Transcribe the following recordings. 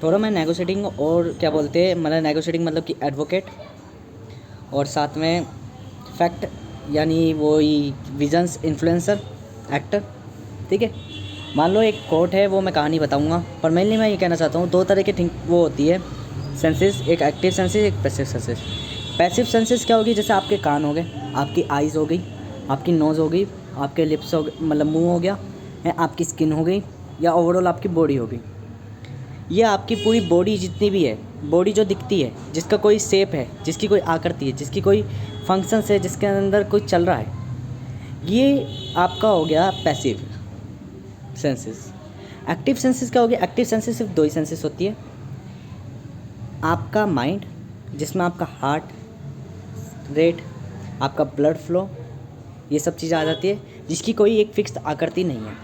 थोड़ा मैं नेगोशिएटिंग और क्या बोलते हैं मतलब नेगोशिएटिंग मतलब कि एडवोकेट, और साथ में फैक्ट यानी वही विजन्स इन्फ्लुएंसर एक्टर। ठीक है, मान लो एक कोट है, वो मैं कहानी बताऊंगा, पर मेनली मैं ये कहना चाहता हूँ दो तरह की थिंक वो होती है सेंसेस, एक एक्टिव सेंसेस एक पैसिव सेंसेस। पैसिव सेंसेस क्या होगी, जैसे आपके कान हो गए, आपकी आइज़ हो गई, आपकी नोज़ हो गई, आपके लिप्स हो गए मतलब मुंह हो गया है, आपकी स्किन हो गई, या ओवरऑल आपकी बॉडी हो गई। ये आपकी पूरी बॉडी जितनी भी है, बॉडी जो दिखती है, जिसका कोई शेप है, जिसकी कोई आकृति है, जिसकी कोई फंक्शंस है, जिसके अंदर कोई चल रहा है, ये आपका हो गया पैसिव सेंसेस। एक्टिव सेंसेस क्या हो गया, एक्टिव सेंसेस सिर्फ दो ही सेंसेस होती है, आपका माइंड जिसमें आपका हार्ट रेट, आपका ब्लड फ्लो, ये सब चीज़ें आ जाती है, जिसकी कोई एक फिक्स आकृति नहीं है।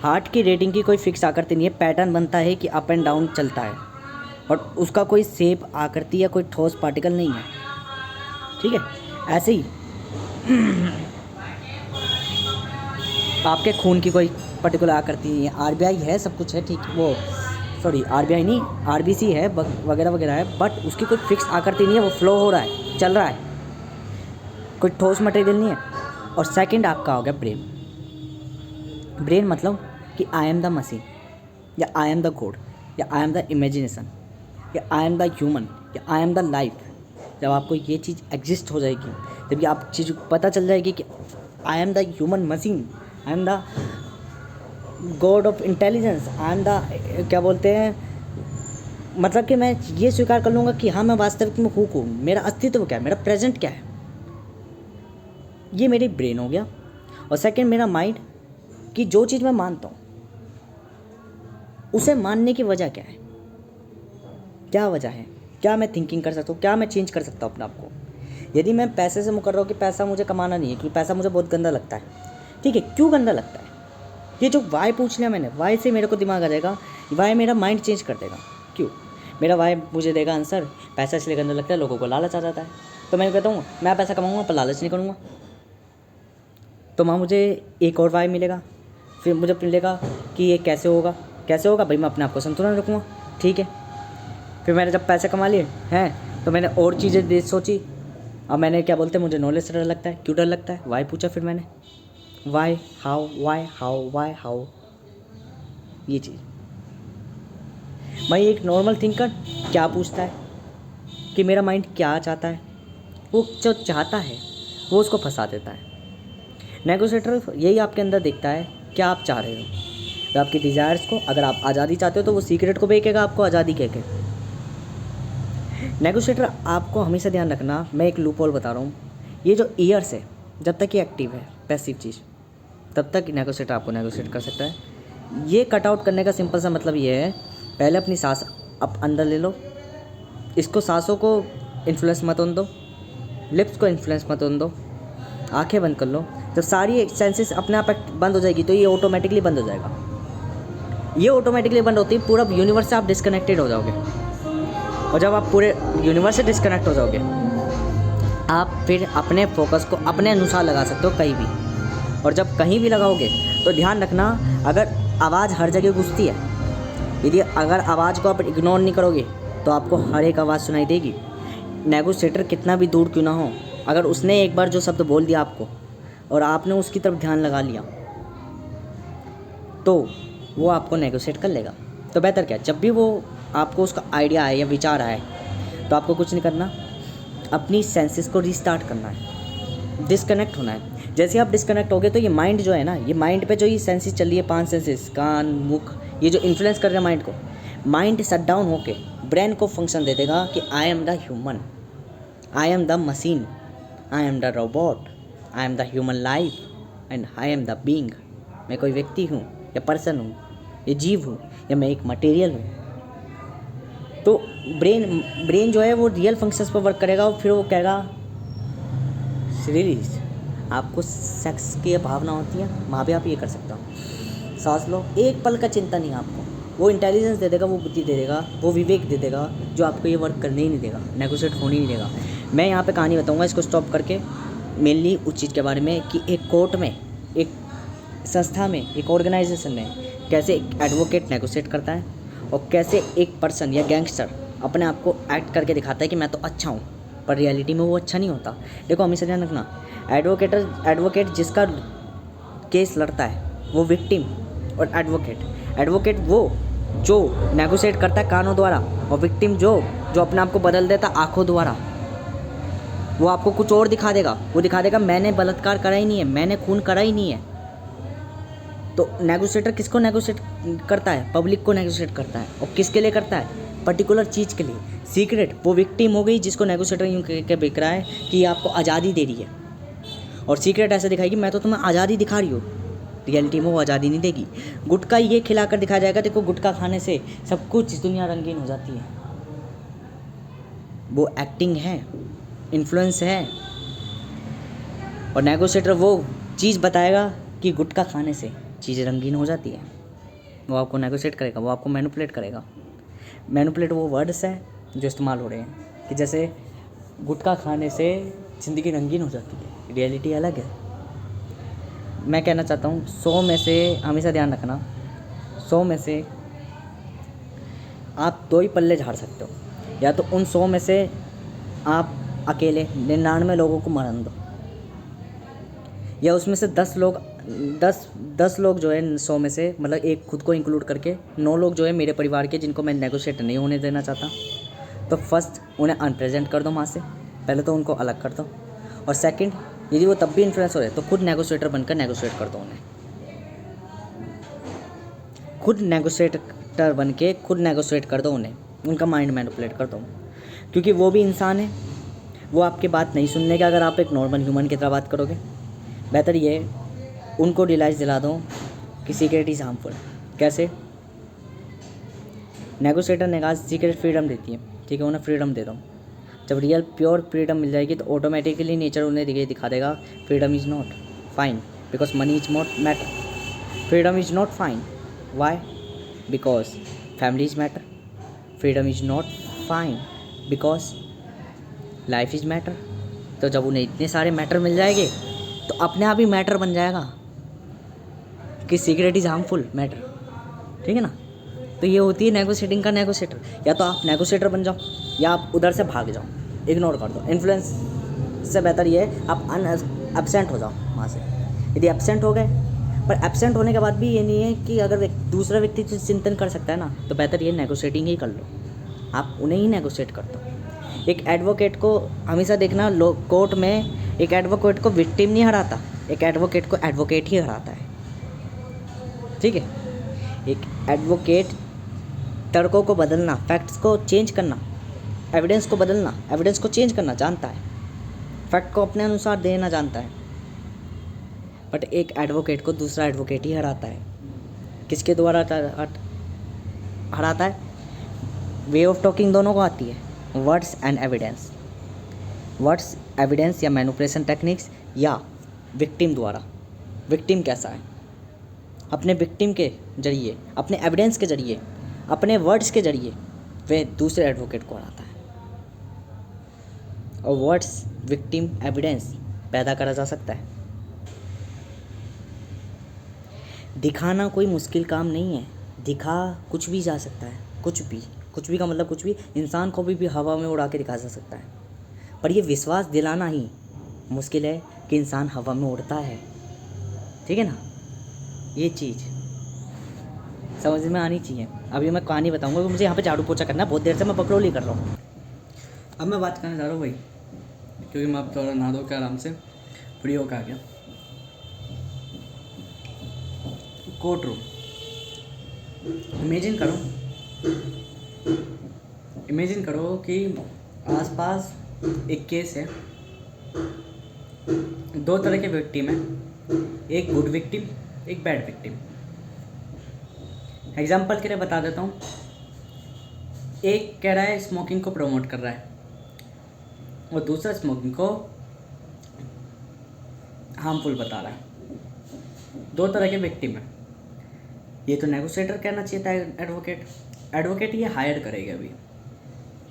हार्ट की रेटिंग की कोई फिक्स आकृति नहीं है, पैटर्न बनता है कि अप एंड डाउन चलता है, और उसका कोई शेप आकृति या कोई ठोस पार्टिकल नहीं है। ठीक है, ऐसे ही आपके खून की कोई पर्टिकुलर आकृति नहीं है, आरबीआई है, सब कुछ है, ठीक है, वो सॉरी आरबीआई नहीं, आरबीसी है वगैरह वगैरह है, बट उसकी कोई फिक्स आकृति नहीं है, वो फ्लो हो रहा है, चल रहा है, कोई ठोस मटेरियल नहीं है। और सेकंड आपका हो गया ब्रेन। ब्रेन मतलब कि आई एम द मशीन, या आई एम द गॉड, या आई एम द इमेजिनेशन, या आई एम द ह्यूमन, या आई एम द लाइफ। जब आपको ये चीज़ एग्जिस्ट हो जाएगी, जब ये आप चीज़ पता चल जाएगी कि I am the human machine, I am the God of intelligence, I am the क्या बोलते हैं, मतलब कि मैं ये स्वीकार कर लूँगा कि हाँ मैं वास्तविक में हूँ, मेरा अस्तित्व क्या है, मेरा प्रेजेंट क्या है, ये मेरी ब्रेन हो गया। और सेकंड मेरा माइंड, कि जो चीज़ मैं मानता हूँ उसे मानने की वजह क्या है, क्या वजह है, क्या मैं थिंकिंग कर सकता हूँ, क्या मैं चेंज कर सकता हूँ अपने आप को। यदि मैं पैसे से मुकर रहा हूँ कि पैसा मुझे कमाना नहीं है, क्योंकि पैसा मुझे बहुत गंदा लगता है, ठीक है, क्यों गंदा लगता है, ये जो वाई पूछ लिया मैंने, वाई से मेरे को दिमाग आ जाएगा, वाई मेरा माइंड चेंज कर देगा। क्यों, मेरा वाई मुझे देगा आंसर, पैसा इसलिए गंदा लगता है, लोगों को लालच आ जाता है, तो मैं कहता हूँ मैं पैसा कमाऊँगा पर लालच नहीं करूँगा, तो वहाँ मुझे एक और वाई मिलेगा, फिर मुझे मिलेगा कि ये कैसे होगा, कैसे होगा भाई, मैं अपने आप को संतुलन रखूँगा, ठीक है। फिर मैंने जब पैसे कमा लिए हैं, तो मैंने और चीज़ें सोची, अब मैंने क्या बोलते हैं, मुझे नॉलेज से डर लगता है, क्यों डर लगता है, वाई पूछा फिर मैंने, why how, why how, why how, ये चीज़। भाई एक नॉर्मल थिंकर क्या पूछता है कि मेरा माइंड क्या चाहता है, वो जो चाहता है वो उसको फंसा देता है। नेगोशिएटर यही आपके अंदर देखता है क्या आप चाह रहे हो, तो आपकी डिज़ायर्स को, अगर आप आज़ादी चाहते हो तो वो सीक्रेट को बेचेगा आपको आज़ादी कह के। नेगोशिएटर आपको हमेशा ध्यान रखना, मैं एक लूप होल बता रहा हूँ, ये जो ईयर्स है जब तक ये एक्टिव है पैसिव चीज़, तब तक नेगोशिएटर आपको नेगोशिएट कर सकता है। ये कट आउट करने का सिंपल सा मतलब ये है, पहले अपनी सांस अब अंदर ले लो, इसको सांसों को इन्फ्लुएंस मत होने दो, लिप्स को इन्फ्लुएंस मत होने दो, आंखें बंद कर लो। जब सारी सेंसेस अपने आप बंद हो जाएगी तो ये ऑटोमेटिकली बंद हो जाएगा। ये ऑटोमेटिकली बंद होती है, पूरा यूनिवर्स से आप डिस्कनेक्टेड हो जाओगे, और जब आप पूरे यूनिवर्स से डिस्कनेक्ट हो जाओगे, आप फिर अपने फोकस को अपने अनुसार लगा सकते हो कहीं भी। और जब कहीं भी लगाओगे तो ध्यान रखना, अगर आवाज़ हर जगह घुसती है, यदि अगर आवाज़ को आप इग्नोर नहीं करोगे तो आपको हर एक आवाज़ सुनाई देगी। नेगोशिएटर कितना भी दूर क्यों ना हो, अगर उसने एक बार जो शब्द बोल दिया आपको और आपने उसकी तरफ ध्यान लगा लिया, तो वो आपको नेगोशिएट कर लेगा। तो बेहतर क्या, जब भी वो आपको उसका आइडिया आए या विचार आए, तो आपको कुछ नहीं करना, अपनी सेंसेस को रीस्टार्ट करना है, डिस्कनेक्ट होना है। जैसे आप डिस्कनेक्ट हो गए तो ये माइंड जो है ना, ये माइंड पे जो ये सेंसेस चल रही है, 5 सेंसेस, कान मुख, ये जो इन्फ्लुएंस कर रहे हैं माइंड को, माइंड शट डाउन होके ब्रेन को फंक्शन दे देगा कि I am the human, I am the machine, I am the robot, I am the human life and I am the being. मैं कोई व्यक्ति हूँ या पर्सन हूँ या जीव हूँ या मैं एक मटेरियल हूँ। तो ब्रेन जो है वो रियल फंक्शंस पर वर्क करेगा, और फिर वो कहेगा रिलीज। आपको सेक्स की भावना होती है, वहाँ भी आप ये कर सकते हो, सांस लो, एक पल का चिंता नहीं आपको, वो इंटेलिजेंस दे देगा, वो बुद्धि दे देगा, वो विवेक दे देगा, जो आपको ये वर्क करने ही नहीं देगा, नेगोशिएट होने ही नहीं देगा। मैं यहाँ पे कहानी बताऊँगा, इसको स्टॉप करके, मेनली उस चीज़ के बारे में कि एक कोर्ट में, एक संस्था में, एक ऑर्गेनाइजेशन में कैसे एक एडवोकेट नेगोशिएट करता है, और कैसे एक पर्सन या गैंगस्टर अपने आप को एक्ट करके दिखाता है कि मैं तो अच्छा हूँ, पर रियलिटी में वो अच्छा नहीं होता। देखो हमेशा ध्यान रखना, एडवोकेट जिसका केस लड़ता है वो विक्टिम, और एडवोकेट वो जो नेगोशिएट करता है कानों द्वारा, और विक्टिम जो अपने आप को बदल देता आंखों द्वारा। वो आपको कुछ और दिखा देगा, वो दिखा देगा मैंने बलात्कार करा ही नहीं है, मैंने खून करा ही नहीं है। तो नेगोशिएटर किसको नेगोशिएट करता है? पब्लिक को नेगोशिएट करता है। और किसके लिए करता है? पर्टिकुलर चीज़ के लिए। सीक्रेट वो विक्टिम हो गई जिसको नेगोशिएटर यूँ कह के बिक रहा है कि ये आपको आज़ादी दे रही है, और सीक्रेट ऐसे दिखाएगी मैं तो तुम्हें आज़ादी दिखा रही हूँ, रियलिटी में वो आज़ादी नहीं देगी। गुटखा ये खिलाकर दिखाया जाएगा, देखो गुटखा खाने से सब कुछ दुनिया रंगीन हो जाती है। वो एक्टिंग है, इन्फ्लुएंस है। और नेगोशिएटर वो चीज़ बताएगा कि गुटखा खाने से चीज़ें रंगीन हो जाती है। वो आपको नेगोशिएट करेगा, वो आपको मैनिपुलेट करेगा। मैनिपुलेट वो वर्ड्स हैं जो इस्तेमाल हो रहे हैं कि जैसे गुटखा खाने से ज़िंदगी रंगीन हो जाती है, रियलिटी अलग है। मैं कहना चाहता हूँ 100 में से, हमेशा ध्यान रखना, 100 में से आप 2 ही पल्ले झाड़ सकते हो। या तो उन 100 में से आप अकेले 99 लोगों को मरन दो, या उसमें से 10 लोग जो है 100 में से, मतलब एक खुद को इंक्लूड करके 9 लोग जो है मेरे परिवार के, जिनको मैं नेगोशिएट नहीं होने देना चाहता। तो फर्स्ट उन्हें अनप्रेजेंट कर दो वहाँ से, पहले तो उनको अलग कर दो। और सेकंड, यदि वो तब भी इन्फ्लुएंस हो रहे तो खुद नेगोशिएटर बनकर नेगोशिएट कर दो उन्हें। खुद नेगोशिएटर बन के खुद नेगोशिएट कर दो उन्हें, उनका माइंड मैनिपुलेट कर दो, क्योंकि वो भी इंसान है। वो आपकी बात नहीं सुनने का, अगर आप एक नॉर्मल ह्यूमन की तरह बात करोगे। बेहतर ये उनको रियलाइज़ दिला दो कि सीक्रेट इज़ हार्मफुल। कैसे? नेगोशिएटर ने सीक्रेट फ्रीडम देती है, ठीक है, उन्हें फ्रीडम दे दो। जब रियल प्योर फ्रीडम मिल जाएगी तो ऑटोमेटिकली नेचर उन्हें दिखा देगा freedom is not fine because money is not matter. Freedom is not fine, why? Because family is matter. Freedom is not fine because life is matter. तो जब उन्हें इतने सारे मैटर मिल जाएंगे तो अपने आप ही मैटर बन जाएगा कि सीक्रेट इज़ हार्मफुल मैटर, ठीक है ना। तो ये होती है नेगोशिएटिंग का नेगोशिएटर। या तो आप नेगोशिएटर बन जाओ या आप उधर से भाग जाओ, इग्नोर कर दो। इन्फ्लुएंस से बेहतर ये है आप एब्सेंट हो जाओ वहाँ से। यदि एब्सेंट हो गए, पर एब्सेंट होने के बाद भी ये नहीं है कि अगर दूसरा व्यक्ति चिंतन कर सकता है ना, तो बेहतर ये नेगोशिएटिंग ही कर लो, आप उन्हें ही नेगोशिएट कर दो। एक एडवोकेट को हमेशा देखना, कोर्ट में एक एडवोकेट को विक्टिम नहीं हराता, एक एडवोकेट को एडवोकेट ही हराता है, ठीक है। एक एडवोकेट तर्कों को बदलना, फैक्ट्स को चेंज करना, एविडेंस को बदलना, एविडेंस को चेंज करना जानता है, फैक्ट को अपने अनुसार देना जानता है। बट एक एडवोकेट को दूसरा एडवोकेट ही हराता है। किसके द्वारा हराता है? वे ऑफ टॉकिंग दोनों को आती है, words and evidence. Words, evidence या मैनिपुलेशन टेक्निक्स, या विक्टिम द्वारा। विक्टिम कैसा है? अपने विक्टिम के जरिए, अपने एविडेंस के जरिए, अपने वर्ड्स के जरिए वह दूसरे एडवोकेट को हराता है। और वर्ड्स, विक्टिम, एविडेंस पैदा करा जा सकता है। दिखाना कोई मुश्किल काम नहीं है, दिखा कुछ भी जा सकता है, कुछ भी का मतलब कुछ भी। इंसान को भी हवा में उड़ा के दिखा जा सकता है, पर ये विश्वास दिलाना ही मुश्किल है कि इंसान हवा में उड़ता है, ठीक है ना। ये चीज़ समझ में आनी चाहिए। अभी मैं कहानी बताऊंगा कि मुझे यहाँ पे झाड़ू पोछा करना है, बहुत देर से मैं बकरोल ही कर रहा हूँ। अब मैं बात करने जा रहा हूँ भाई, क्योंकि मैं अब थोड़ा नहा धो के आराम से फ्री होकर आ गया। कोर्ट रूम, इमेजिन करो कि आसपास एक केस है, 2 तरह के विक्टिम हैं, एक गुड विक्टिम, एक बैड विक्टिम। एग्जाम्पल के लिए बता देता हूँ, एक कह रहा है स्मोकिंग को प्रमोट कर रहा है और दूसरा स्मोकिंग को हार्मफुल बता रहा है। 2 तरह के विक्टिम है। ये तो नेगोशिएटर कहना चाहिए था, एडवोकेट ये हायर करेगा अभी।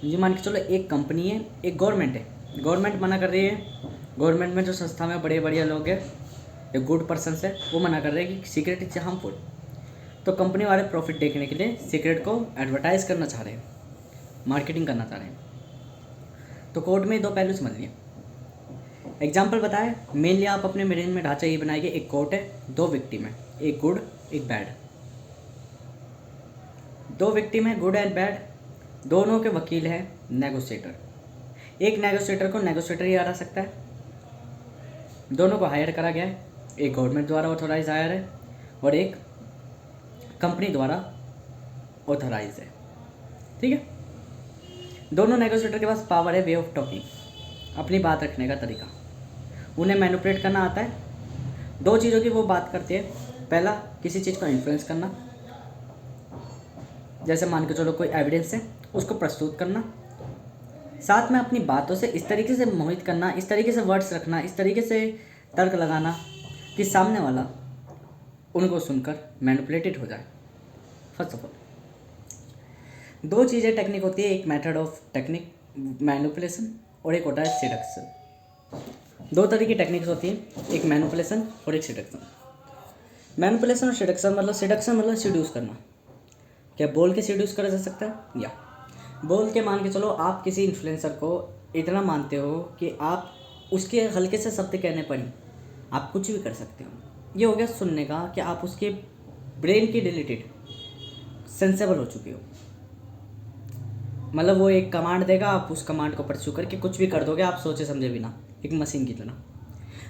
ये मान के चलो एक कंपनी है, एक गवर्नमेंट है, गवर्नमेंट मना कर रही है, गवर्नमेंट में जो संस्था में बड़े बढ़िया लोग हैं, जो गुड पर्सन है, वो मना कर रहे हैं कि सीक्रेट इज हार्मफुल। तो कंपनी वाले प्रॉफिट देखने के लिए सीक्रेट को एडवर्टाइज करना चाह रहे हैं, मार्केटिंग करना चाह रहे हैं। तो कोर्ट में दो पहलू समझ लिए। एग्जाम्पल बताए, मेनली आप अपने ब्रेन में ढांचा ये बनाइए, एक कोर्ट है, दो विक्टिम है, एक गुड एक बैड। दो विक्टिम है, गुड एंड बैड, दोनों के वकील हैं नेगोशिएटर। एक नेगोशिएटर को नेगोशिएटर ही हरा सकता है, दोनों को हायर करा गया है, एक गवर्नमेंट द्वारा ऑथोराइज हायर है और एक कंपनी द्वारा ऑथोराइज है। ठीक है, दोनों नेगोशिएटर के पास पावर है, वे ऑफ टॉकिंग, अपनी बात रखने का तरीका, उन्हें मैनिपुलेट करना आता है। दो चीज़ों की वो बात करते हैं, पहला किसी चीज़ को इन्फ्लुएंस करना, जैसे मान के चलो कोई एविडेंस है उसको प्रस्तुत करना, साथ में अपनी बातों से इस तरीके से मोहित करना, इस तरीके से वर्ड्स रखना, इस तरीके से तर्क लगाना कि सामने वाला उनको सुनकर मैनिपुलेटेड हो जाए। फर्स्ट ऑफ ऑल दो चीज़ें टेक्निक होती है, एक मेथड ऑफ टेक्निक मैनिपुलेशन और एक होता है सिडक्शन। दो तरह की टेक्निक्स होती हैं, एक मैनिपुलेशन और एक सिडक्शन। मैनिपुलेशन और सिडक्शन मतलब, सिडक्शन मतलब सीड्यूस करना। क्या बोल के सीड्यूस करा जा सकता है? या बोल के, मान के चलो आप किसी इन्फ्लुएंसर को इतना मानते हो कि आप उसके हल्के से शब्द कहने पर ही आप कुछ भी कर सकते हो। ये हो गया सुनने का, कि आप उसके ब्रेन की रिलेटेड सेंसेबल हो चुके हो। मतलब वो एक कमांड देगा, आप उस कमांड को परस्यू करके कुछ भी कर दोगे, आप सोचे समझे बिना, एक मशीन की तरह।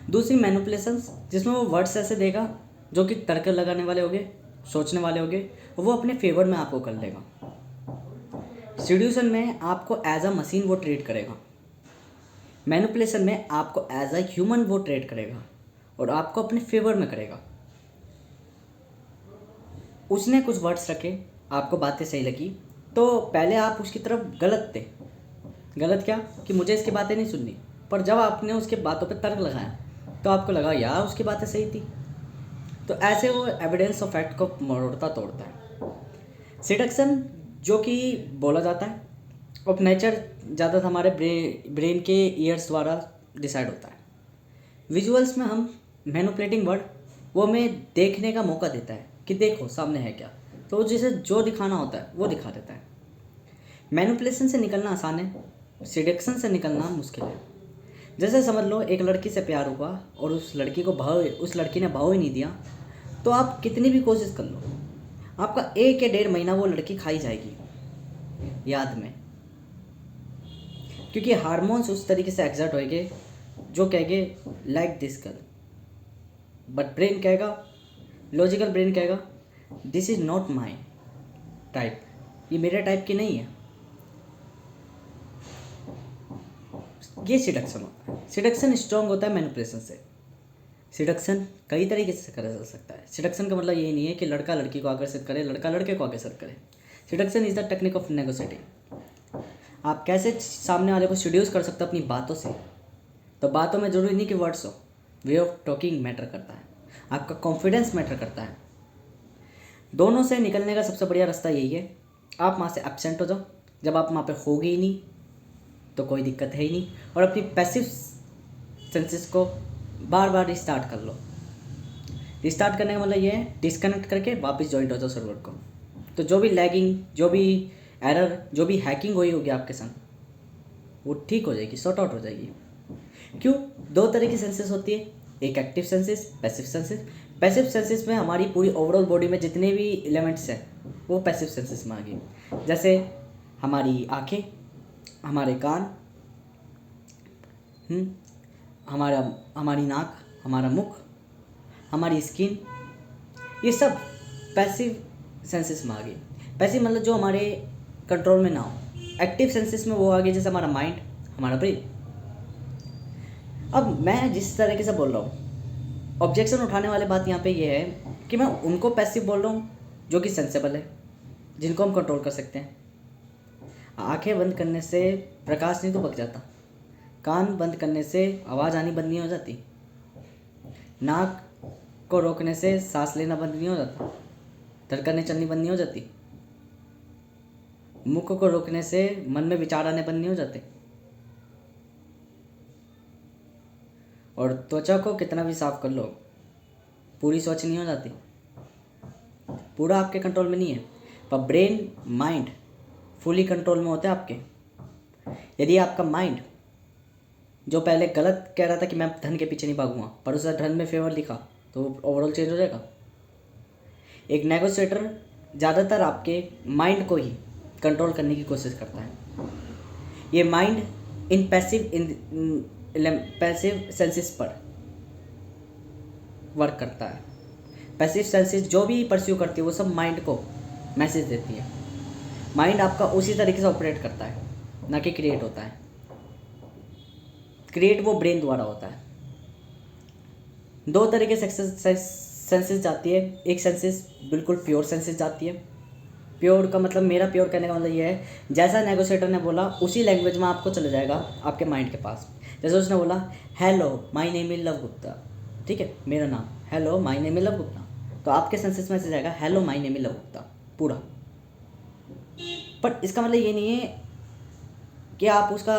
दूसरी मैनिपुलेशंस, जिसमें वो वर्ड्स ऐसे देगा जो कि तर्क लगाने वाले होंगे, सोचने वाले होंगे, वो अपने फेवर में आपको कर लेगा। सीड्यूशन में आपको एज अ मशीन वो ट्रीट करेगा, मैनिपुलेशन में आपको एज अ ह्यूमन वो ट्रीट करेगा और आपको अपने फेवर में करेगा। उसने कुछ वर्ड्स रखे, आपको बातें सही लगी, तो पहले आप उसकी तरफ गलत थे। गलत क्या? कि मुझे इसकी बातें नहीं सुननी, पर जब आपने उसके बातों पे तर्क लगाया तो आपको लगा यार उसकी बातें सही थी। तो ऐसे वो एविडेंस ऑफ फैक्ट को मोड़ता तोड़ता है। सिडक्शन जो कि बोला जाता है, ऑफ नेचर ज़्यादातर हमारे ब्रेन के ईयर्स द्वारा डिसाइड होता है। विजुअल्स में हम मैनिपुलेटिंग वर्ड वो हमें देखने का मौका देता है कि देखो सामने है क्या, तो जिसे जो दिखाना होता है वो दिखा देता है। मैनिपुलेशन से निकलना आसान है, सिडक्शन से निकलना मुश्किल है। जैसे समझ लो एक लड़की से प्यार हुआ और उस लड़की ने भाव ही नहीं दिया, तो आप कितनी भी कोशिश कर लो, आपका 1 या 1.5 महीना वो लड़की खाई जाएगी याद में, क्योंकि हार्मोन्स उस तरीके से एग्जर्ट होएंगे जो कहेंगे like this girl, but brain कहेगा, लॉजिकल ब्रेन कहेगा this is not my type, ये मेरे टाइप की नहीं है। ये सिडक्शन होता है। सिडक्शन स्ट्रॉन्ग होता है मैनिपुलेशन से। सिडक्शन कई तरीके से करा जा सकता है। सिडक्शन का मतलब ये नहीं है कि लड़का लड़की को आकर्षित करे, लड़का लड़के को आकर्षित करे। Seduction is the technique of negotiating. आप कैसे सामने वाले को सीड्यूस कर सकते हो अपनी बातों से। तो बातों में जरूरी नहीं कि वर्ड्स हो, वे ऑफ टॉकिंग मैटर करता है, आपका कॉन्फिडेंस मैटर करता है। दोनों से निकलने का सबसे बढ़िया रास्ता यही है, आप वहाँ से एब्सेंट हो जाओ। जब आप वहाँ पे होगे ही नहीं तो कोई दिक्कत है ही नहीं, और अपनी पैसिव सेंसेस को बार बार रिस्टार्ट कर लो। रिस्टार्ट करने का मतलब ये है डिस्कनेक्ट करके वापस ज्वाइंट हो जाओ सर्वर को। तो जो भी लैगिंग, जो भी एरर, जो भी हैकिंग हुई होगी आपके संग, वो ठीक हो जाएगी, सॉर्ट आउट हो जाएगी। क्यों? 2 तरह की सेंसेस होती है, एक active senses, passive senses. Passive senses में हमारी पूरी ओवरऑल बॉडी में जितने भी एलिमेंट्स हैं वो पैसिव सेंसेस में आ गए। जैसे हमारी आँखें, हमारे कान, हमारी नाक, हमारा मुख, हमारी स्किन, ये सब पैसिव सेंसेस में आ गई। पैसिव मतलब जो हमारे कंट्रोल में ना हो। एक्टिव सेंसेस में वो आ गए जैसे हमारा माइंड, हमारा ब्रेन। अब मैं जिस तरीके से बोल रहा हूँ, ऑब्जेक्शन उठाने वाली बात यहाँ पे ये है कि मैं उनको पैसिव बोल रहा हूँ जो कि सेंसेबल है, जिनको हम कंट्रोल कर सकते हैं। आंखें बंद करने से प्रकाश नहीं तो भग जाता, कान बंद करने से आवाज़ आनी बंद नहीं हो जाती, नाक को रोकने से सांस लेना बंद नहीं हो जाता, धड़कनें चलनी बंद नहीं हो जाती, मुख को रोकने से मन में विचार आने बंद नहीं हो जाते, और त्वचा को कितना भी साफ कर लो पूरी स्वच्छ नहीं हो जाती। पूरा आपके कंट्रोल में नहीं है, पर ब्रेन माइंड फुली कंट्रोल में होता है आपके। यदि आपका माइंड जो पहले गलत कह रहा था कि मैं धन के पीछे नहीं भागूंगा, पर उसे धन में फेवर लिखा, तो ओवरऑल चेंज हो जाएगा। एक नेगोशिएटर ज़्यादातर आपके माइंड को ही कंट्रोल करने की कोशिश करता है। ये माइंड इन पैसिव सेंसेस पर वर्क करता है। पैसिव सेंसेस जो भी परस्यू करती है वो सब माइंड को मैसेज देती है। माइंड आपका उसी तरीके से ऑपरेट करता है, ना कि क्रिएट होता है। क्रिएट वो ब्रेन द्वारा होता है। दो तरीके से सेंसेस जाती है। एक सेंसेस बिल्कुल प्योर सेंसेस जाती है। प्योर का मतलब, मेरा प्योर कहने का मतलब ये है, जैसा नेगोशिएटर ने बोला उसी लैंग्वेज में आपको चले जाएगा आपके माइंड के पास। जैसे उसने बोला hello my name is love Gupta, ठीक है, मेरा नाम, hello my name is love Gupta, तो आपके सेंसेस में से जाएगा hello my name is love Gupta पूरा। पर इसका मतलब ये नहीं है कि आप उसका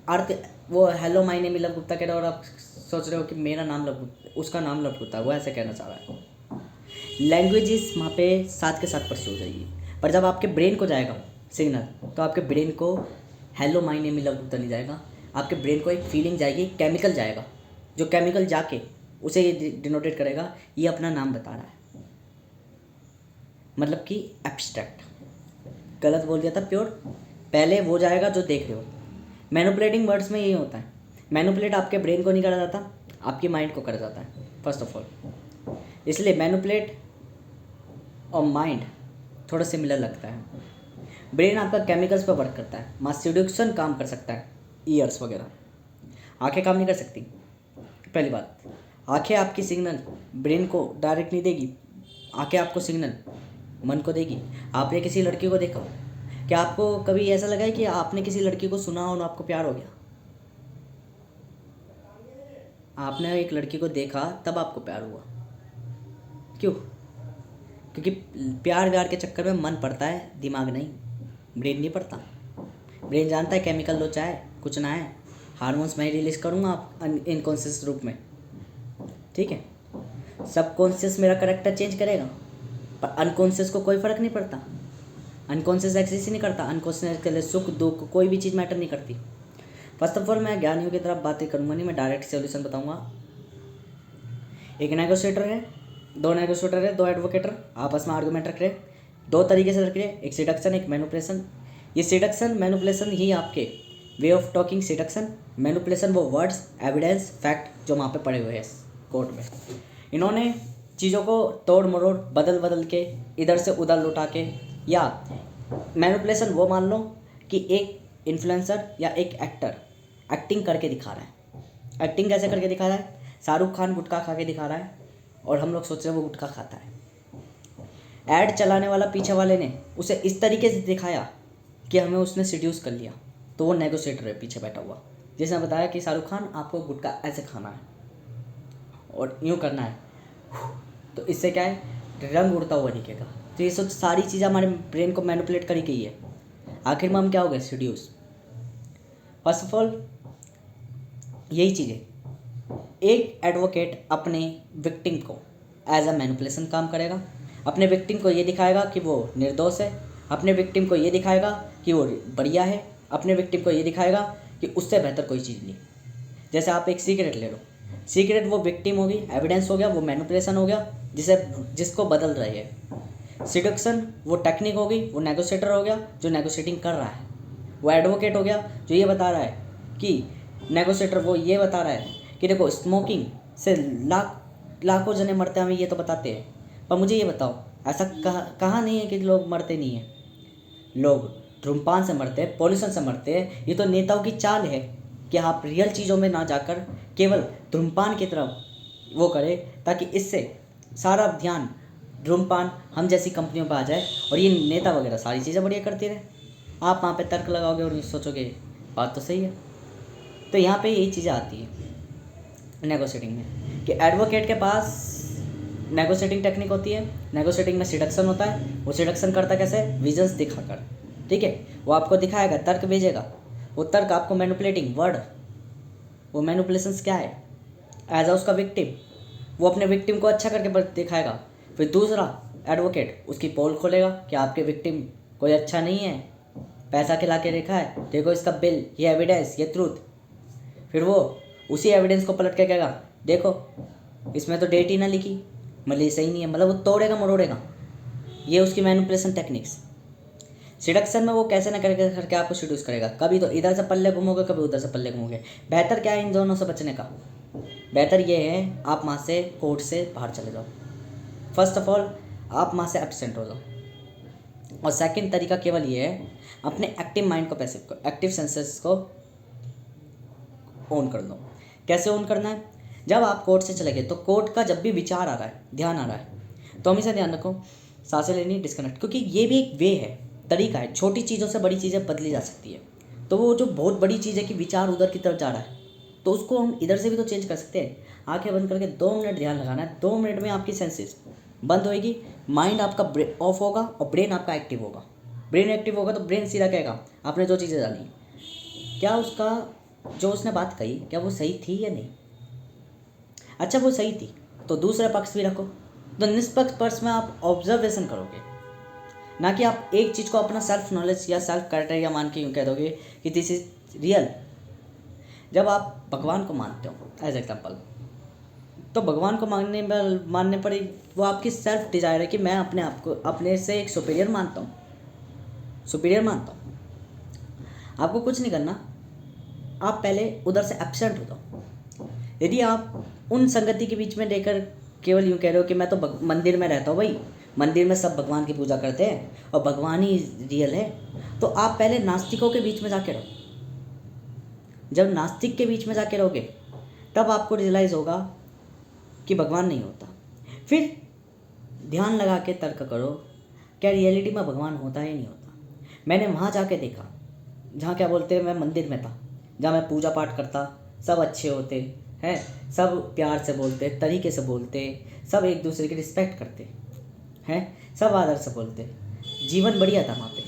अर्थ, वो hello my name is love Gupta कह रहे हो और आप सोच रहे हो कि मेरा नाम लव गुप्ता, उसका नाम लव गुप्ता, वो ऐसे कहना चाह रहा है। लैंग्वेजेस वहाँ पे साथ के साथ परस्यू हो जाएगी। पर जब आपके ब्रेन को जाएगा सिग्नल, तो आपके ब्रेन को hello my name is love Gupta नहीं जाएगा, आपके ब्रेन को एक फीलिंग जाएगी, केमिकल जाएगा, जो केमिकल जाके उसे ये डिनोटेट करेगा ये अपना नाम बता रहा है। मतलब कि एब्स्ट्रैक्ट, गलत बोल दिया था, प्योर। पहले वो जाएगा जो देख रहे हो। मैनिपुलेटिंग वर्ड्स में यही होता है। मैनिपुलेट आपके ब्रेन को नहीं करा जाता, आपकी माइंड को करा जाता है फर्स्ट ऑफ ऑल। इसलिए मैनिपुलेट और माइंड थोड़ा सिमिलर लगता है। ब्रेन आपका केमिकल्स पर वर्क करता है, मास सिड्यूक्शन काम कर सकता है, ईयर्स वगैरह। आंखें काम नहीं कर सकती। पहली बात, आंखें आपकी सिग्नल ब्रेन को डायरेक्ट नहीं देगी, आंखें आपको सिग्नल मन को देगी। आपने किसी लड़की को देखा, क्या आपको कभी ऐसा लगा है कि आपने किसी लड़की को सुना और आपको प्यार हो गया? आपने एक लड़की को देखा तब आपको प्यार हुआ। क्यों? क्योंकि प्यार व्यार के चक्कर में मन पड़ता है, दिमाग नहीं, ब्रेन नहीं पड़ता। ब्रेन जानता है केमिकल लो चाहे कुछ ना है, हार्मोन्स मैं रिलीज करूँगा आप इनकॉन्शियस रूप में, ठीक है। सबकॉन्शियस मेरा करेक्टर चेंज करेगा, पर अनकॉन्शियस को कोई फ़र्क नहीं पड़ता। अनकॉन्शियस एग्जिस्ट ही नहीं करता। अनकॉन्शियस के लिए सुख दुख कोई भी चीज़ मैटर नहीं करती। फर्स्ट ऑफ ऑल मैं ज्ञानियों की तरफ बातें करूँगा नहीं, मैं डायरेक्ट सॉल्यूशन बताऊँगा। एक नेगोशिएटर है, दो नेगोशिएटर है, दो एडवोकेटर आपस में आर्गूमेंट रख रहे हैं, दो तरीके से रख रहे हैं, एक सिडक्शन एक मैनिपुलेशन। ये सिडक्शन मैनिपुलेशन ही आपके way of talking. Seduction manipulation वो वर्ड्स, एविडेंस, फैक्ट जो वहाँ पे पड़े हुए हैं कोर्ट में, इन्होंने चीज़ों को तोड़ मरोड़ बदल बदल के इधर से उधर लुटा के, या मैनिपुलेशन वो मान लो कि एक इन्फ्लुएंसर या एक एक्टर एक्टिंग करके दिखा रहा है। एक्टिंग कैसे करके दिखा रहा है? शाहरुख खान गुटखा खा के दिखा रहा है और हम लोग सोच रहे हैं वो गुटखा खाता है। ऐड चलाने वाला पीछे वाले ने उसे इस तरीके से दिखाया कि हमें उसने सिड्यूस कर लिया, तो वो नेगोशिएटर है पीछे बैठा हुआ, जिसने बताया कि शाहरुख खान आपको गुटखा ऐसे खाना है और यूँ करना है, तो इससे क्या है, रंग उड़ता हुआ दिखेगा। तो ये सब सारी चीज़ें हमारे ब्रेन को मैनिपुलेट करी गई है। आखिर में हम क्या हो गए? सिड्यूस। फर्स्ट ऑफ ऑल यही चीज़ें, एक एडवोकेट अपने विक्टिम को एज अ मैनिपुलेशन काम करेगा। अपने विक्टिम को ये दिखाएगा कि वो निर्दोष है, अपने विक्टिम को ये दिखाएगा कि वो बढ़िया है, अपने विक्टिम को ये दिखाएगा कि उससे बेहतर कोई चीज़ नहीं। जैसे आप एक सीक्रेट ले लो, सीक्रेट वो विक्टिम होगी, एविडेंस हो गया, वो मैनिपुलेशन हो गया जिसको बदल रही है। सिडक्शन वो टेक्निक होगी, वो नेगोशिएटर हो गया जो नेगोशिएटिंग कर रहा है। वो एडवोकेट हो गया जो ये बता रहा है कि नेगोशिएटर वो ये बता रहा है कि देखो स्मोकिंग से लाखों जने मरते हैं, हमें ये तो बताते हैं, पर मुझे ये बताओ ऐसा कहाँ नहीं है कि लोग मरते नहीं हैं। लोग धूम्रपान से मरते हैं, पॉल्यूशन से मरते हैं। ये तो नेताओं की चाल है कि आप रियल चीज़ों में ना जाकर केवल धूम्रपान की तरफ वो करें, ताकि इससे सारा ध्यान धूम्रपान हम जैसी कंपनियों पर आ जाए और ये नेता वगैरह सारी चीज़ें बढ़िया करती रहे। आप वहाँ पे तर्क लगाओगे और सोचोगे बात तो सही है। तो यहाँ पे यही चीज़ें आती है नेगोशिएटिंग में कि एडवोकेट के पास नेगोशिएटिंग टेक्निक होती है। नेगोशिएटिंग में सिडक्शन होता है। वो सिडक्शन करता कैसे? विजन्स दिखाकर, ठीक है। वो आपको दिखाएगा, तर्क भेजेगा, वो तर्क आपको मैनिपुलेटिंग वर्ड, वो मैनिपुलेशंस क्या है? एज अ उसका विक्टिम वो अपने विक्टिम को अच्छा करके दिखाएगा। फिर दूसरा एडवोकेट उसकी पोल खोलेगा कि आपके विक्टिम कोई अच्छा नहीं है, पैसा खिला के रखा है, देखो इसका बिल, ये एविडेंस, ये ट्रूथ। फिर वो उसी एविडेंस को पलट के कहेगा देखो इसमें तो डेट ही ना लिखी, मतलब ये सही नहीं है, मतलब वो तोड़ेगा मरोड़ेगा। ये उसकी मैनिपुलेशन टेक्निक्स। सिडक्शन में वो कैसे ना करके आपको सीड्यूस करेगा, कभी तो इधर से पल्ले घूमोगे, कभी उधर से पल्ले घूमोगे। बेहतर क्या है इन दोनों से बचने का? बेहतर ये है आप वहाँ से कोर्ट से बाहर चले जाओ। फर्स्ट ऑफ ऑल आप वहाँ से एब्सेंट हो जाओ। और सेकंड तरीका केवल ये है, अपने एक्टिव माइंड को, पैसिव को, एक्टिव सेंसेस को ऑन कर दो। कैसे ऑन करना है? जब आप कोर्ट से चले गए तो कोर्ट का जब भी विचार आ रहा है, ध्यान आ रहा है, तो हमेशा ध्यान रखो सांसें लेनी, डिस्कनेक्ट, क्योंकि ये भी एक वे है, तरीका है। छोटी चीज़ों से बड़ी चीज़ें बदली जा सकती है। तो वो जो बहुत बड़ी चीज़ है कि विचार उधर की तरफ जा रहा है, तो उसको हम इधर से भी तो चेंज कर सकते हैं। आंखें बंद करके 2 मिनट ध्यान लगाना है। 2 मिनट में आपकी सेंसेस बंद होएगी, माइंड आपका ऑफ होगा और ब्रेन आपका एक्टिव होगा। ब्रेन एक्टिव होगा तो ब्रेन सीधा कहेगा आपने जो चीज़ें जानी, क्या उसका जो उसने बात कही क्या वो सही थी या नहीं। अच्छा वो सही थी तो दूसरा पक्ष भी रखो। तो निष्पक्ष पक्ष में आप ऑब्जर्वेशन करोगे, ना कि आप एक चीज़ को अपना सेल्फ नॉलेज या सेल्फ क्राइटेरिया मान के यूँ कह दोगे कि दिस इज रियल। जब आप भगवान को मानते हो एज एग्जाम्पल, तो भगवान को मानने पर वो आपकी सेल्फ डिज़ायर है कि मैं अपने आप को अपने से एक सुपीरियर मानता हूँ, सुपीरियर मानता हूँ। आपको कुछ नहीं करना, आप पहले उधर से एब्सेंट हो जाओ। यदि आप उन संगति के बीच में लेकर केवल यूँ कह रहे हो कि मैं तो मंदिर में रहता हूँ, भाई मंदिर में सब भगवान की पूजा करते हैं और भगवान ही रियल है, तो आप पहले नास्तिकों के बीच में जाके रहो। जब नास्तिक के बीच में जाके रहोगे तब आपको रियलाइज़ होगा कि भगवान नहीं होता। फिर ध्यान लगा के तर्क करो क्या रियलिटी में भगवान होता है या नहीं होता। मैंने वहाँ जाके देखा जहाँ क्या बोलते हैं, मैं मंदिर में था, जहाँ मैं पूजा पाठ करता, सब अच्छे होते हैं, सब प्यार से बोलते, तरीके से बोलते, सब एक दूसरे की रिस्पेक्ट करते हैं, सब आदर से बोलते, जीवन बढ़िया था वहाँ पे।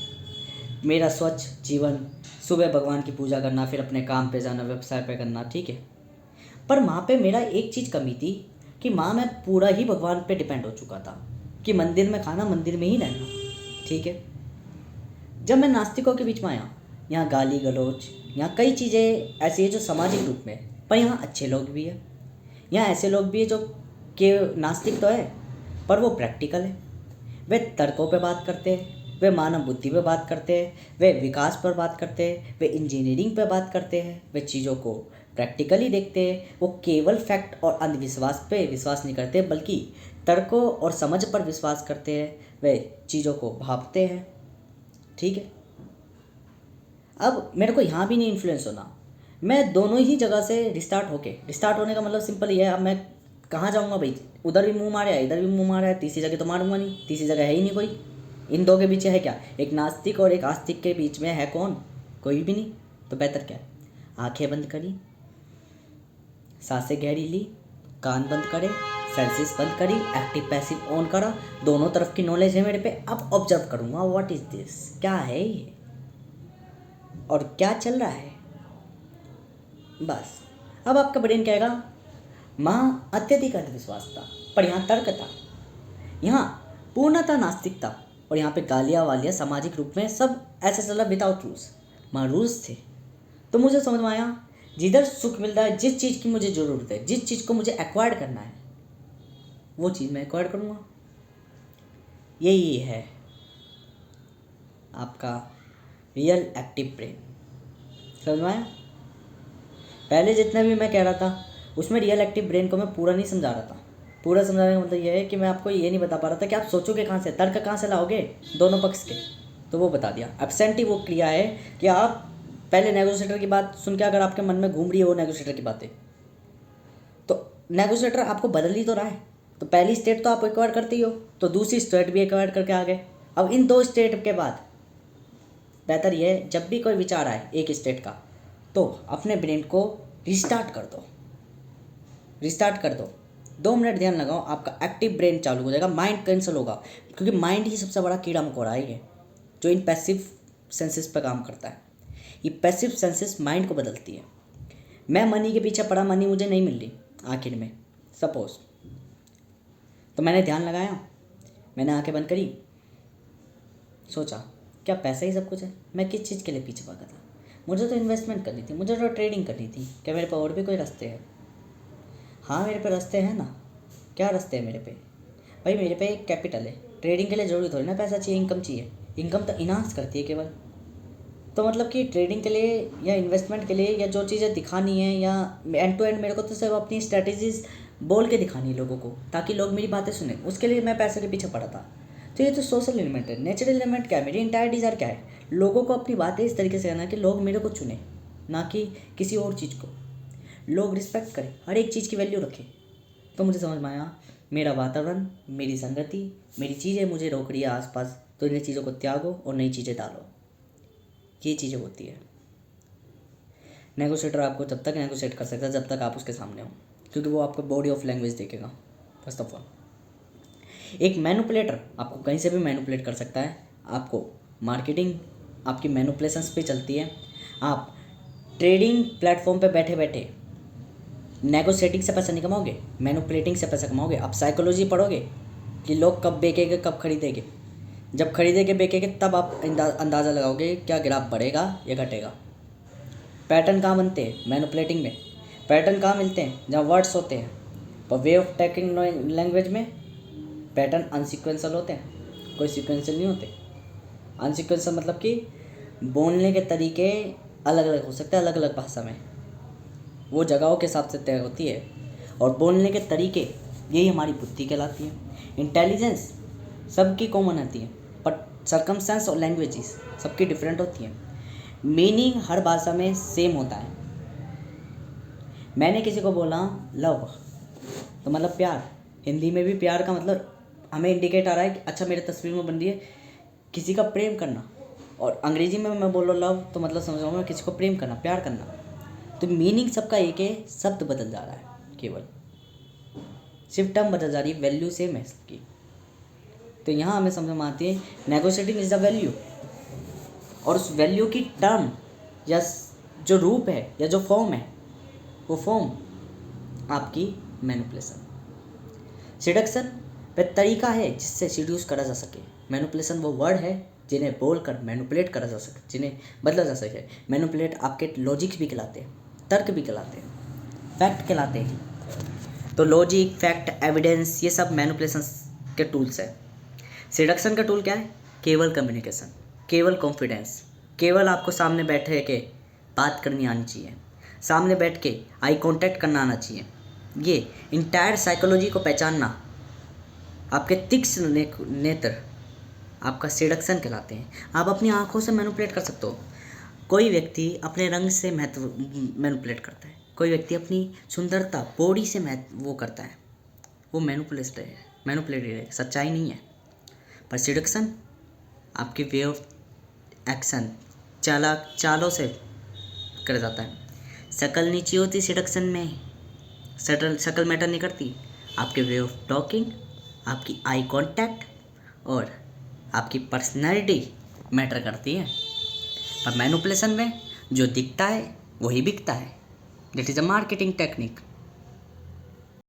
मेरा स्वच्छ जीवन, सुबह भगवान की पूजा करना, फिर अपने काम पे जाना, व्यवसाय पे करना, ठीक है। पर वहाँ पे मेरा एक चीज़ कमी थी कि माँ मैं पूरा ही भगवान पे डिपेंड हो चुका था कि मंदिर में खाना, मंदिर में ही रहना, ठीक है। जब मैं नास्तिकों के बीच में आया, यहाँ गाली गलौज, यहाँ कई चीज़ें ऐसी है जो सामाजिक रूप में, पर यहाँ अच्छे लोग भी हैं, यहाँ ऐसे लोग भी हैं जो कि नास्तिक तो है पर वो प्रैक्टिकल है। वे तर्कों पे बात करते हैं, वे मानव बुद्धि पे बात करते हैं, वे विकास पर बात करते हैं, वे इंजीनियरिंग पे बात करते हैं, वे चीज़ों को प्रैक्टिकली देखते हैं। वो केवल फैक्ट और अंधविश्वास पे विश्वास नहीं करते बल्कि तर्कों और समझ पर विश्वास करते हैं। वे चीज़ों को भांपते हैं, ठीक है। अब मेरे को यहाँ भी नहीं इन्फ्लुएंस होना, मैं दोनों ही जगह से रिस्टार्ट होने का मतलब सिंपल ही है। अब मैं कहाँ जाऊँगा भाई, उधर भी मुंह मारा है, इधर भी मुंह मारा है, तीसरी जगह तो मारूंगा नहीं, तीसरी जगह है ही नहीं कोई। इन दो के बीच है क्या? एक नास्तिक और एक आस्तिक के बीच में है कौन? कोई भी नहीं। तो बेहतर क्या है, आंखें बंद करी, सांसें गहरी ली, कान बंद करे, सेंसेस बंद करी, एक्टिव पैसिव ऑन करा, दोनों तरफ की नॉलेज है मेरे पे। अब ऑब्जर्व करूँगा व्हाट इज़ दिस, क्या है ये और क्या चल रहा है। बस अब आपका ब्रेन कहेगा माँ अत्यधिक अंधविश्वास था, पर यहाँ तर्क था, यहाँ पूर्णतः नास्तिक था, और यहाँ पे गालियाँ वालियाँ सामाजिक रूप में सब ऐसे चला विदाउट रूल्स। वहाँ रूल्स थे। तो मुझे समझ में आया जिधर सुख मिल रहा है, जिस चीज़ की मुझे ज़रूरत है, जिस चीज़ को मुझे एक्वायर करना है, वो चीज़ मैं एक्वायर करूँगा। यही है आपका रियल एक्टिव ब्रेन। समझ में आया? पहले जितना भी मैं कह रहा था उसमें रियल एक्टिव ब्रेन को मैं पूरा नहीं समझा रहा था। पूरा समझाने का मतलब यह है कि मैं आपको ये नहीं बता पा रहा था कि आप सोचोगे कहाँ से, तर्क कहाँ से लाओगे दोनों पक्ष के, तो वो बता दिया। एब्सेंट ही वो क्रिया है कि आप पहले नेगोशिएटर की बात सुन के अगर आपके मन में घूम रही है वो नेगोशिएटर की बातें, तो नेगोशिएटर आपको बदल ही तो रहा है। तो पहली स्टेट तो आप एक्वायर करते ही हो, तो दूसरी स्टेट भी एक्वायर करके आ गए। अब इन 2 स्टेट के बाद बेहतर ये है जब भी कोई विचार आए एक स्टेट का, तो अपने ब्रेन को रिस्टार्ट कर दो। 2 मिनट ध्यान लगाओ, आपका एक्टिव ब्रेन चालू हो जाएगा, माइंड कैंसिल होगा, क्योंकि माइंड ही सबसे बड़ा कीड़ा मकोड़ा है ये, जो इन पैसिव सेंसेस पर काम करता है। ये पैसिव सेंसेस माइंड को बदलती है। मैं मनी के पीछे पड़ा, मनी मुझे नहीं मिल रही आखिर में, सपोज, तो मैंने ध्यान लगाया, मैंने आंखें बंद करी, सोचा क्या पैसा ही सब कुछ है? मैं किस चीज़ के लिए पीछे भागा था? मुझे तो इन्वेस्टमेंट करनी थी, मुझे तो ट्रेडिंग करनी थी। क्या मेरे पे और भी कोई रास्ते हैं? हाँ मेरे पे रास्ते हैं ना। क्या रास्ते हैं मेरे पे? भाई मेरे पे एक कैपिटल है। ट्रेडिंग के लिए ज़रूरी थोड़ी ना पैसा चाहिए, इनकम चाहिए। इनकम तो इन्हांस करती है केवल। तो मतलब कि ट्रेडिंग के लिए या इन्वेस्टमेंट के लिए या जो चीज़ें दिखानी है या एंड टू एंड मेरे को तो सिर्फ अपनी स्ट्रैटेजीज बोल के दिखानी है लोगों को, ताकि लोग मेरी बातें सुने। उसके लिए मैं पैसे के पीछे पड़ा था। तो ये तो सोशल एलिमेंट है। नेचुरल एलिमेंट क्या है? मेरी इंटायर डिज़ायर क्या है? लोगों को अपनी बातें इस तरीके से करना कि लोग मेरे को चुने, ना कि किसी और चीज़ को। लोग रिस्पेक्ट करें, हर एक चीज़ की वैल्यू रखें। तो मुझे समझ में आया मेरा वातावरण, मेरी संगति, मेरी चीज़ें मुझे रोक रही है आसपास, तो इन चीज़ों को त्यागो और नई चीज़ें डालो। ये चीज़ें होती है। नेगोशिएटर आपको तब तक नेगोशिएट कर सकता है जब तक आप उसके सामने हो, क्योंकि वो आपको बॉडी ऑफ लैंग्वेज देखेगा फर्स्ट ऑफ ऑल। एक मैनिपुलेटर आपको कहीं से भी मैनिपुलेट कर सकता है। आपको मार्केटिंग आपकी मैनिपुलेशंस पे चलती है। आप ट्रेडिंग प्लेटफॉर्म पे बैठे बैठे नेगोशिएटिंग से पैसा नहीं कमाओगे, मैनिपुलेटिंग से पैसा कमाओगे। आप साइकोलॉजी पढ़ोगे कि लोग कब बेचेंगे, कब खरीदेंगे। जब खरीदेंगे बेचेंगे तब आप अंदाज़ा लगाओगे क्या ग्राफ बढ़ेगा या घटेगा। पैटर्न कहाँ बनते हैं? मैनिपुलेटिंग में। पैटर्न कहाँ मिलते हैं? जहाँ वर्ड्स होते हैं। पर वे ऑफ टॉकिंग लैंग्वेज में पैटर्न अनसीक्वेंशियल होते हैं, कोई सीक्वेंशियल नहीं होते। अनसीक्वेंशियल मतलब कि बोलने के तरीके अलग अलग हो सकते हैं, अलग अलग भाषा में वो जगहों के हिसाब से तय होती है। और बोलने के तरीके, यही हमारी बुद्धि कहलाती है। इंटेलिजेंस सबकी कॉमन आती है, बट सर्कमस्टेंस और लैंग्वेजेस सबकी डिफरेंट होती है। मीनिंग हर भाषा में सेम होता है। मैंने किसी को बोला लव, तो मतलब प्यार। हिंदी में भी प्यार का मतलब हमें इंडिकेट आ रहा है कि अच्छा मेरे तस्वीर में बन रही है किसी का प्रेम करना। और अंग्रेजी में मैं बोल रहा लव तो मतलब समझ रहा हूँ मैं किसी को प्रेम करना, प्यार करना। तो मीनिंग सबका एक है, शब्द बदल जा रहा है केवल, सिर्फ टर्म बदल जा रही है, वैल्यू सेम है इसकी। तो यहाँ हमें समझ में आती है नेगोशिएटिंग इज द वैल्यू, और उस वैल्यू की टर्म या जो रूप है या जो फॉर्म है वो फॉर्म आपकी मैनिपुलेशन। सिडक्शन वह तरीका है जिससे सीड्यूस करा जा सके। मैनिपुलेशन वो वर्ड है जिन्हें बोलकर मैनिपुलेट करा जा सके, जिन्हें बदला जा सके। मैनिपुलेट आपके लॉजिक्स भी कहलाते हैं, तर्क भी कहलाते हैं, फैक्ट कहलाते हैं। तो लॉजिक, फैक्ट, एविडेंस ये सब मैनिपुलेशन के टूल्स है। सिडक्शन का टूल क्या है? केवल कम्युनिकेशन, केवल कॉन्फिडेंस, केवल आपको सामने बैठे के बात करनी आनी चाहिए, सामने बैठ के आई कांटेक्ट करना आना चाहिए। ये इंटायर साइकोलॉजी को पहचानना, आपके तीक्ष्ण नेत्र आपका सिडक्शन कहलाते हैं। आप अपनी आंखों से मैनिपुलेट कर सकते हो। कोई व्यक्ति अपने रंग से मैनिपुलेट करता है, कोई व्यक्ति अपनी सुंदरता, बॉडी से वो करता है, वो मैनिपुलेटेड है, सच्चाई नहीं है। पर सिडक्शन आपके वे ऑफ एक्शन, चालों से कर जाता है। शक्ल नीची होती सिडक्शन में, शक्ल मैटर नहीं करती। आपके वे ऑफ टॉकिंग, आपकी आई कांटेक्ट और आपकी पर्सनैलिटी मैटर करती है। पर मैनिपुलेशन में जो दिखता है वही बिकता है। That is a marketing technique.